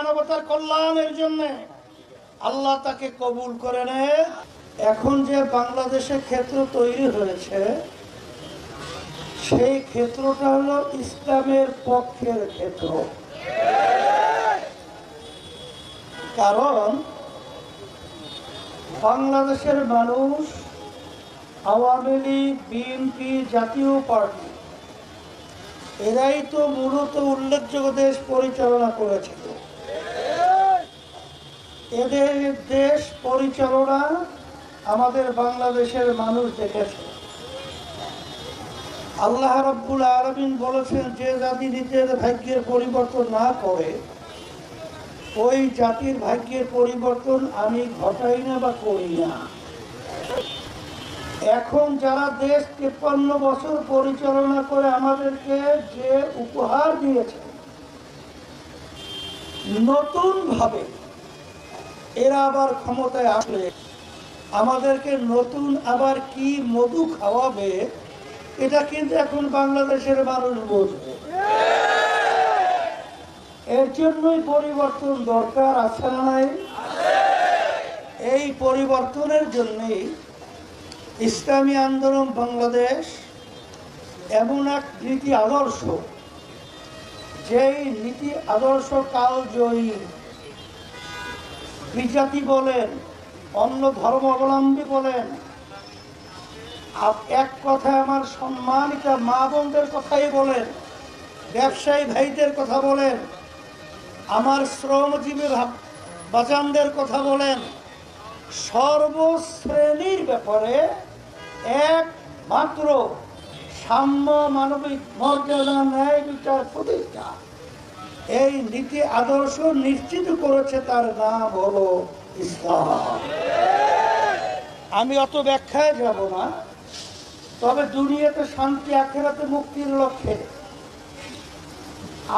মানবতার কল্যাণের জন্য আল্লাহ তাকে কবুল করে নেয়। এখন যে বাংলাদেশে ক্ষেত্র তৈরি হয়েছে সেই ক্ষেত্রটা হলো ইসলামের পক্ষের ক্ষেত্র। কারণ বাংলাদেশের মানুষ আওয়ামী লীগ, বিএনপি, জাতীয় পার্টি এরাই তো মূলত উল্লেখযোগ্য দেশ পরিচালনা করেছিল। এদের দেশ পরিচালনা আমাদের বাংলাদেশের মানুষ দেখেছে। আল্লাহ রাব্বুল আলামিন বলেছেন, যে জাতি নিজের ভাগ্যের পরিবর্তন না করে ওই জাতির ভাগ্যের পরিবর্তন আমি ঘটাই না বা করি না। এখন যারা দেশ 53 বছর পরিচালনা করে আমাদেরকে যে উপহার দিয়েছে, নতুন ভাবে এরা আবার ক্ষমতায় আসলে আমাদেরকে নতুন আবার কি মধু খাওয়াবে, এটা কিন্তু এখন বাংলাদেশের মানুষ বুঝবে। এর জন্যই পরিবর্তন দরকার, আছে না নাই? এই পরিবর্তনের জন্যই ইসলামী আন্দোলন বাংলাদেশ এমন এক নীতি আদর্শ, যেই নীতি আদর্শ কালজয়ী। বিজাতি বলেন, অন্য ধর্মাবলম্বী বলেন, এক কথায় আমার সম্মানিত মা বোনদের কথাই বলেন, ব্যবসায়ী ভাইদের কথা বলেন, আমার শ্রমজীবী বাজানদের কথা বলেন, সর্বশ্রেণীর ব্যাপারে একমাত্র সাম্য, মানবিক মর্যাদা, ন্যায় বিচার প্রতিষ্ঠা, এই নীতি আদর্শ নিশ্চিত করেছে। তার নাম হলো ইসলাম। আমি অত ব্যাখ্যায় যাব না, তবে দুনিয়াতে শান্তি, আখিরাতে মুক্তির লক্ষ্যে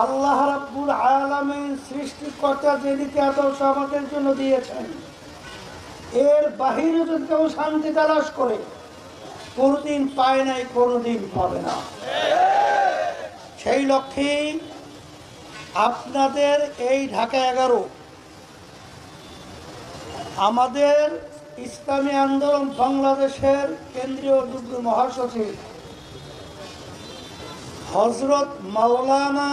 আল্লাহ রাব্বুল আলামিন সৃষ্টিকর্তা যে নীতি আদর্শ আমাদের জন্য দিয়েছেন, এর বাহিরে যদি কেউ শান্তি তালাশ করে কোনোদিন পায় নাই, কোনোদিন পাবে না। সেই লক্ষ্যেই আপনাদের এই ঢাকা 11 আমাদের ইসলামী আন্দোলন বাংলাদেশের কেন্দ্রীয় যুগ্ম মহাসচিব হযরত মাওলানা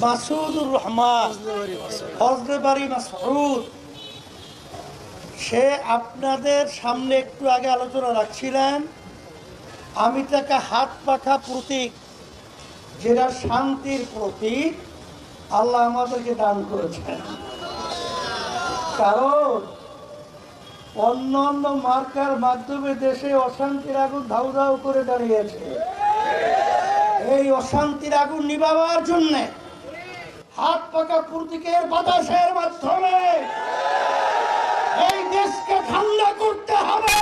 মাসুদুর রহমান হযরত বাড়ি মাসউদ, সে আপনাদের সামনে একটু আগে আলোচনা রাখছিলেন। আমি তাকে হাত পাখা প্রতীক, যেটা শান্তির প্রতীক, আল্লাহ আমাদেরকে দান করেছেন। কারণ অন্য অন্য মার্কার মাধ্যমে দেশে অশান্তির আগুন ধাউ ধাউ করে দাঁড়িয়েছে। এই অশান্তির আগুন নিভাবার জন্য হাত পাকা প্রতীকের বাতাসের মাধ্যমে এই দেশকে ঠান্ডা করতে হবে।